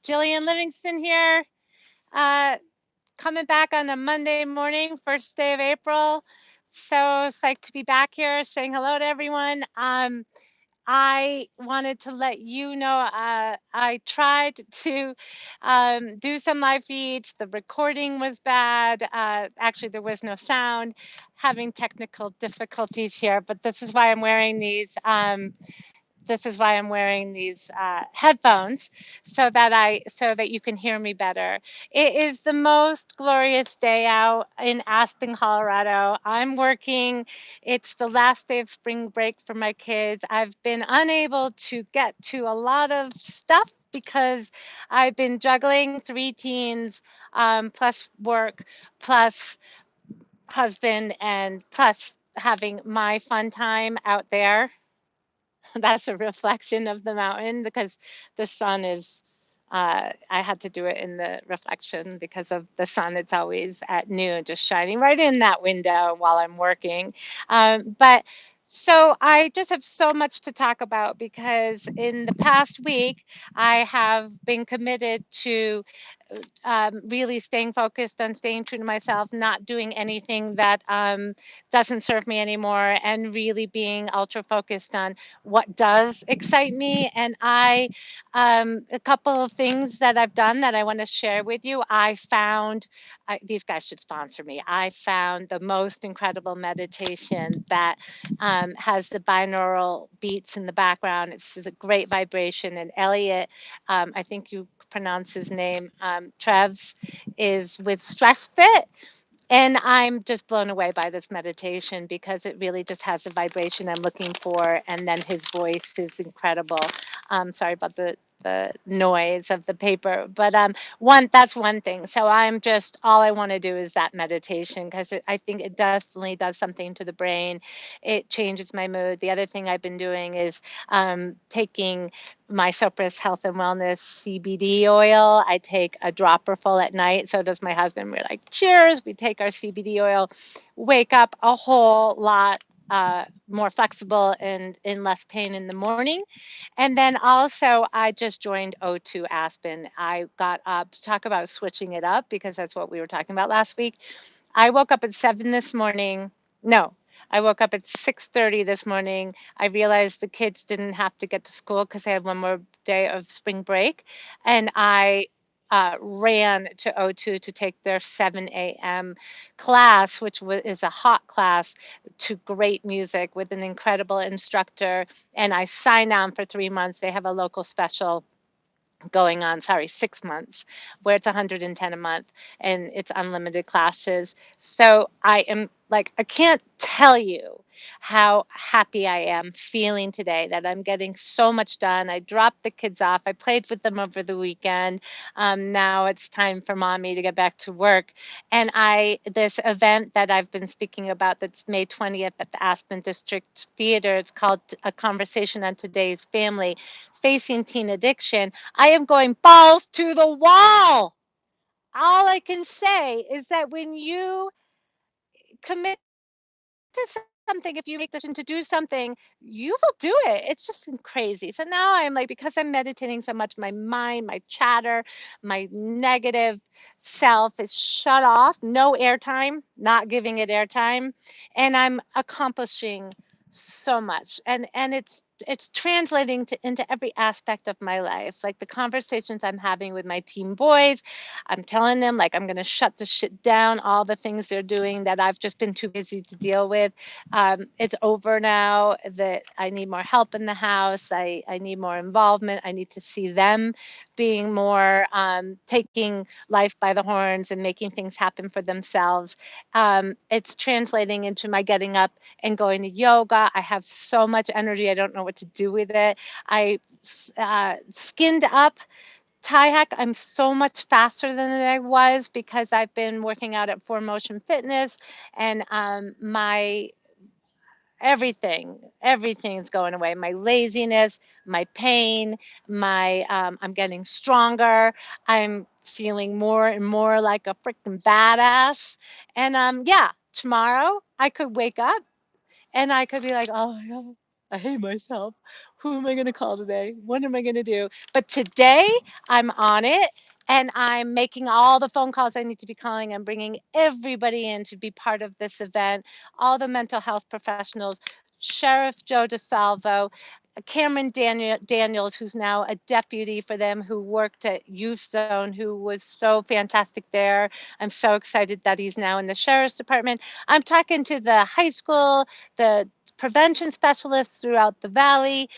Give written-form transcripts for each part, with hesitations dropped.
Jillian Livingston here, uh, coming back on a Monday morning, first day of April. So psyched to be back here saying hello to everyone. I wanted to let you know I tried to do some live feeds. The recording was bad. Actually, there was no sound. Having technical difficulties here, but this is why I'm wearing these headphones so that you can hear me better. It is the most glorious day out in Aspen, Colorado. I'm working. It's the last day of spring break for my kids. I've been unable to get to a lot of stuff because I've been juggling three teens, plus work, plus husband, and plus having my fun time out there. That's a reflection of the mountain because the sun is I had to do it in the reflection because of the sun. It's always at noon, just shining right in that window while I'm working. But so I just have so much to talk about because in the past week, I have been committed to really staying focused on staying true to myself, not doing anything that doesn't serve me anymore, and really being ultra focused on what does excite me. And a couple of things that I've done that I want to share with you. These guys should sponsor me. I found the most incredible meditation that has the binaural beats in the background. It's a great vibration. And Elliot, I think you pronounce his name, Trev's, is with Stress Fit. And I'm just blown away by this meditation because it really just has the vibration I'm looking for. And then his voice is incredible. Sorry about the noise of the paper, but that's one thing. So I'm just all I want to do is that meditation because I think it definitely does something to the brain. It changes my mood. The other thing I've been doing is taking my Sopris Health and Wellness CBD oil. I take a dropper full at night. So does my husband. We're like, cheers. We take our CBD oil, wake up a whole lot more flexible and in less pain in the morning. And then also, I just joined O2 Aspen. I got up, talk about switching it up because that's what we were talking about last week. I woke up at 7 this morning. No, I woke up at 6:30 this morning. I realized the kids didn't have to get to school because they had one more day of spring break. And I ran to O2 to take their 7 a.m. class, which is a hot class to great music with an incredible instructor. And I signed on for 3 months. They have a local special going on, sorry, 6 months, where it's 110 a month and it's unlimited classes. So I am like, I can't tell you how happy I am feeling today that I'm getting so much done. I dropped the kids off. I played with them over the weekend. Now it's time for mommy to get back to work. And this event that I've been speaking about that's May 20th at the Aspen District Theater, it's called A Conversation on Today's Family, Facing Teen Addiction. I am going balls to the wall. All I can say is that when you commit to something, if you make the decision to do something, you will do it. It's just crazy. So now I'm like, because I'm meditating so much, my mind, my chatter, my negative self is shut off, no airtime, not giving it airtime. And I'm accomplishing so much. And it's translating into every aspect of my life. Like the conversations I'm having with my teen boys, I'm telling them like I'm going to shut the shit down, all the things they're doing that I've just been too busy to deal with. It's over now, that I need more help in the house. I need more involvement. I need to see them being more taking life by the horns and making things happen for themselves. It's translating into my getting up and going to yoga. I have so much energy. I don't know what to do with it. I skinned up Kayak. I'm so much faster than I was because I've been working out at Four Motion Fitness, and my everything's going away. My laziness, my pain, my I'm getting stronger. I'm feeling more and more like a freaking badass. And yeah, tomorrow I could wake up and I could be like, oh my God, I hate myself. who am I going to call today? What am I going to do? But today I'm on it and I'm making all the phone calls I need to be calling. I'm bringing everybody in to be part of this event, all the mental health professionals, Sheriff Joe DeSalvo, Cameron Daniels, who's now a deputy for them, who worked at Youth Zone, who was so fantastic there. I'm so excited that he's now in the sheriff's department. I'm talking to the high school, the prevention specialists throughout the valley,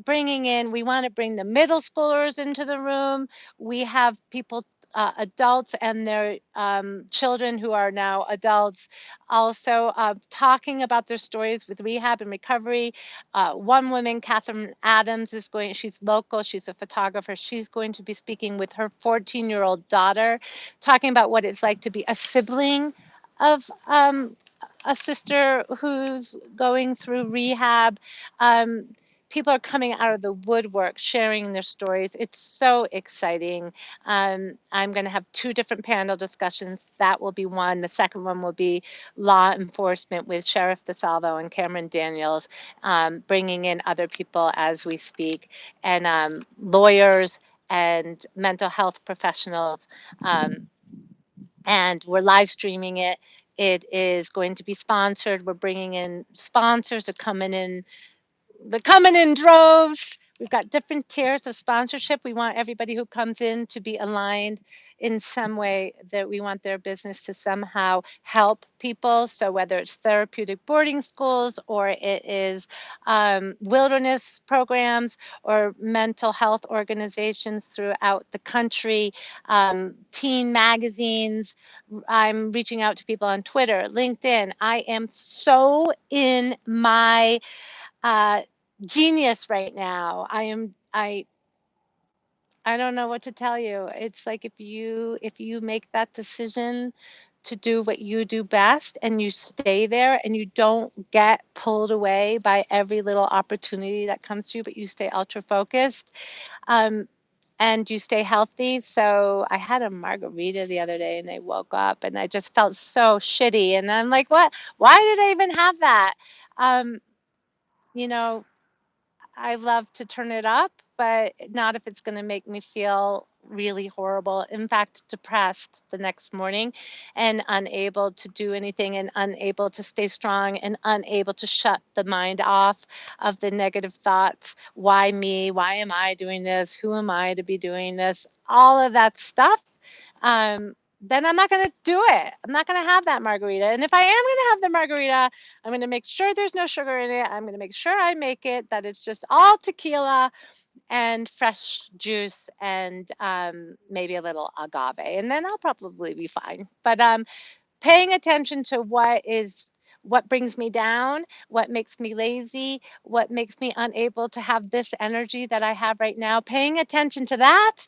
bringing in, we want to bring the middle schoolers into the room. We have people, adults and their children who are now adults, also talking about their stories with rehab and recovery. One woman, Catherine Adams, is going, she's local, she's a photographer. She's going to be speaking with her 14-year-old daughter, talking about what it's like to be a sibling of a sister who's going through rehab. Um, People are coming out of the woodwork, sharing their stories. It's so exciting. I'm going to have two different panel discussions. That will be one. The second one will be law enforcement with Sheriff DeSalvo and Cameron Daniels, bringing in other people as we speak, and lawyers and mental health professionals. Um, and we're live streaming it. It is going to be sponsored. We're bringing in sponsors to coming in. They're coming in droves. We've got different tiers of sponsorship. We want everybody who comes in to be aligned in some way, that we want their business to somehow help people. So whether it's therapeutic boarding schools, or it is wilderness programs, or mental health organizations throughout the country, teen magazines. I'm reaching out to people on Twitter, LinkedIn. I am so in my uh, genius right now. I don't know what to tell you. It's like, if you make that decision to do what you do best and you stay there and you don't get pulled away by every little opportunity that comes to you, but you stay ultra focused, um, and you stay healthy. So I had a margarita the other day and I woke up and I just felt so shitty. And I'm like, what? Why did I even have that? Um, you know, I love to turn it up, but not if it's going to make me feel really horrible. In fact, depressed the next morning and unable to do anything and unable to stay strong and unable to shut the mind off of the negative thoughts. Why me? Why am I doing this? Who am I to be doing this? All of that stuff. Then I'm not going to do it. I'm not going to have that margarita. And if I am going to have the margarita, I'm going to make sure there's no sugar in it. I'm going to make sure I make it that it's just all tequila and fresh juice and maybe a little agave. And then I'll probably be fine. But paying attention to what brings me down, what makes me lazy, what makes me unable to have this energy that I have right now, paying attention to that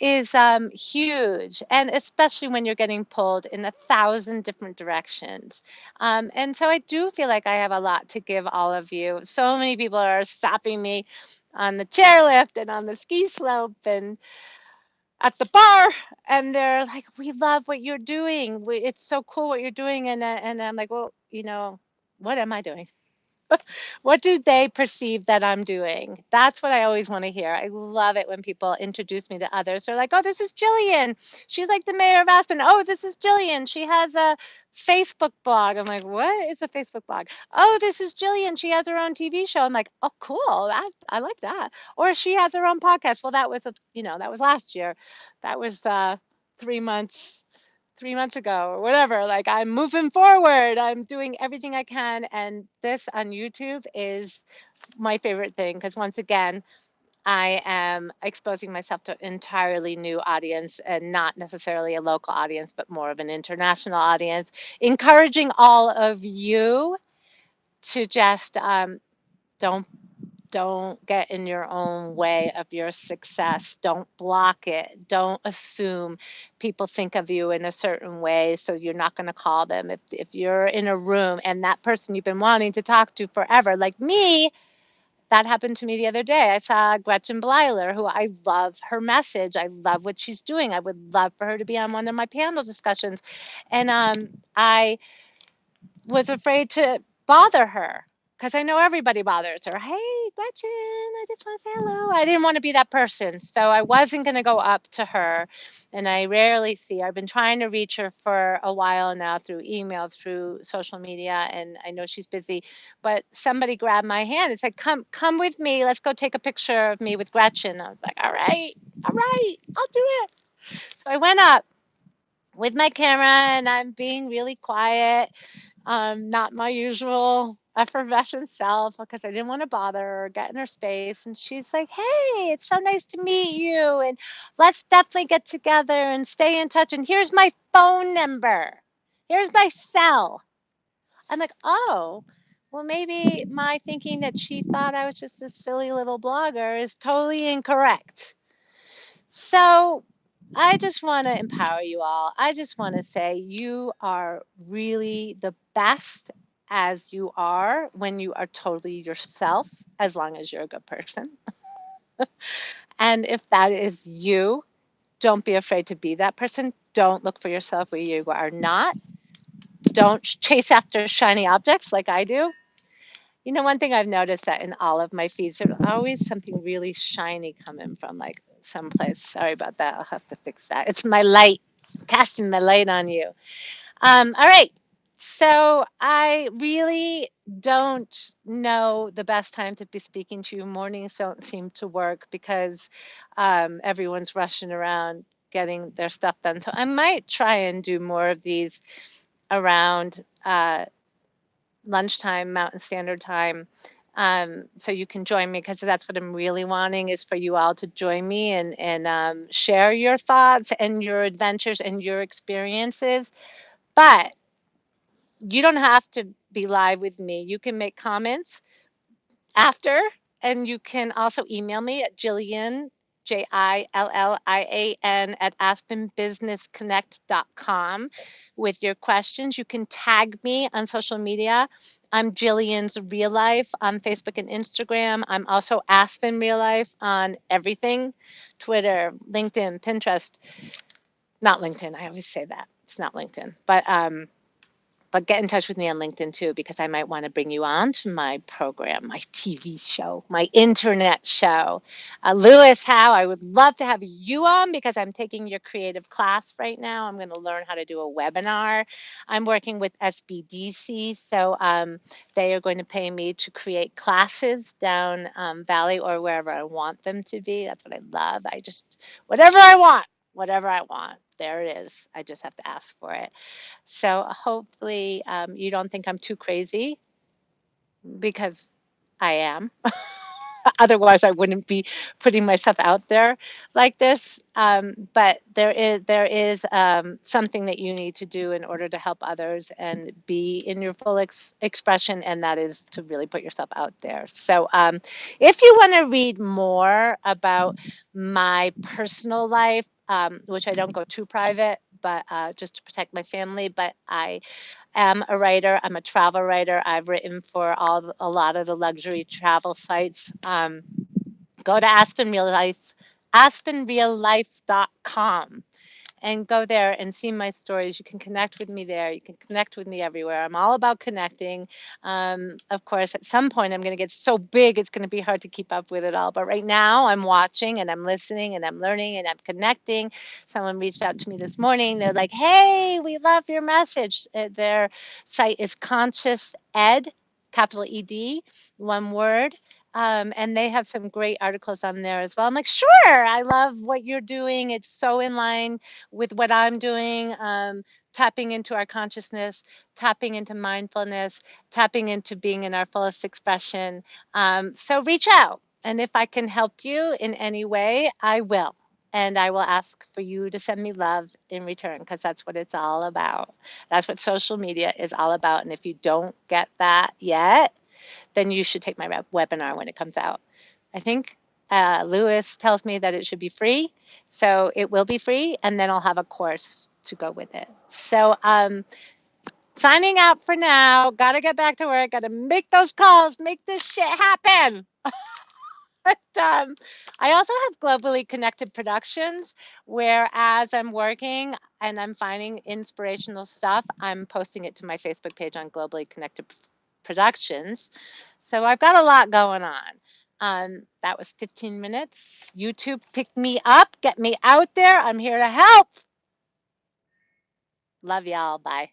is huge, and especially when you're getting pulled in 1,000 different directions. And so I do feel like I have a lot to give all of you. So many people are stopping me on the chairlift and on the ski slope and at the bar, and they're like, "We love what you're doing. It's so cool what you're doing." And I'm like, "Well, what am I doing?" What do they perceive that I'm doing? That's what I always want to hear. I love it when people introduce me to others. They're like, "Oh, this is Jillian. She's like the mayor of Aspen. Oh, this is Jillian. She has a Facebook blog." I'm like, "What is a Facebook blog?" "Oh, this is Jillian. She has her own TV show." I'm like, "Oh, cool. I like that." Or she has her own podcast. Well, that was last year. That was 3 months 3 months ago or whatever. Like, I'm moving forward. I'm doing everything I can. And this on YouTube is my favorite thing, because once again, I am exposing myself to an entirely new audience, and not necessarily a local audience, but more of an international audience, encouraging all of you to just don't don't get in your own way of your success. Don't block it. Don't assume people think of you in a certain way, so you're not going to call them. If you're in a room and that person you've been wanting to talk to forever, like me, that happened to me the other day. I saw Gretchen Bleiler, who I love her message. I love what she's doing. I would love for her to be on one of my panel discussions. And I was afraid to bother her because I know everybody bothers her. "Hey, Gretchen, I just want to say hello. I didn't want to be that person. So I wasn't going to go up to her. And I rarely see her. I've been trying to reach her for a while now through email, through social media, and I know she's busy. But somebody grabbed my hand and said, come with me. Let's go take a picture of me with Gretchen. I was like, all right, I'll do it. So I went up with my camera and I'm being really quiet, not my usual effervescent self because I didn't want to bother her or get in her space. And she's like, hey, it's so nice to meet you. And let's definitely get together and stay in touch. And here's my phone number. Here's my cell. I'm like, oh, well, maybe my thinking that she thought I was just this silly little blogger is totally incorrect. So I just want to empower you all. I just want to say you are really the best as you are when you are totally yourself, as long as you're a good person. And if that is you, don't be afraid to be that person. Don't look for yourself where you are not. Don't chase after shiny objects like I do. You know, one thing I've noticed that in all of my feeds, there's always something really shiny coming from like someplace. Sorry about that. I'll have to fix that. It's my light, casting my light on you. All right. So I really don't know the best time to be speaking to you. Mornings don't seem to work because everyone's rushing around getting their stuff done. So I might try and do more of these around lunchtime, Mountain Standard Time. So you can join me because that's what I'm really wanting is for you all to join me and share your thoughts and your adventures and your experiences. But you don't have to be live with me. You can make comments after, and you can also email me at Jillian, Jillian at aspenbusinessconnect.com with your questions. You can tag me on social media. I'm Jillian's Real Life on Facebook and Instagram. I'm also Aspen Real Life on everything, Twitter, LinkedIn, Pinterest. Not LinkedIn. I always say that. It's not LinkedIn. But get in touch with me on LinkedIn too, because I might want to bring you on to my program, my TV show, my internet show. Lewis Howe, I would love to have you on because I'm taking your creative class right now. I'm going to learn how to do a webinar. I'm working with SBDC, so they are going to pay me to create classes down Valley or wherever I want them to be. That's what I love. Whatever I want, whatever I want, there it is. I just have to ask for it. So hopefully you don't think I'm too crazy because I am. Otherwise, I wouldn't be putting myself out there like this. But there is something that you need to do in order to help others and be in your full expression, and that is to really put yourself out there. So if you want to read more about my personal life, which I don't go too private, but just to protect my family, but I am a writer. I'm a travel writer. I've written for a lot of the luxury travel sites. Go to aspenreallife.com and go there and see my stories. You can connect with me there. You can connect with me everywhere. I'm all about connecting. Of course, at some point, I'm going to get so big, it's going to be hard to keep up with it all. But right now, I'm watching and I'm listening and I'm learning and I'm connecting. Someone reached out to me this morning. They're like, hey, we love your message. Their site is Conscious Ed, capital ED, one word. And they have some great articles on there as well. I'm like, sure, I love what you're doing. It's so in line with what I'm doing, tapping into our consciousness, tapping into mindfulness, tapping into being in our fullest expression. So reach out. And if I can help you in any way, I will. And I will ask for you to send me love in return because that's what it's all about. That's what social media is all about. And if you don't get that yet, then you should take my webinar when it comes out. I think Lewis tells me that it should be free. So it will be free. And then I'll have a course to go with it. So signing out for now. Got to get back to work. Got to make those calls, make this shit happen. But I also have Globally Connected Productions, where as I'm working and I'm finding inspirational stuff, I'm posting it to my Facebook page on Globally Connected Productions. So I've got a lot going on. That was 15 minutes. YouTube, pick me up, get me out there. I'm here to help. Love y'all. Bye.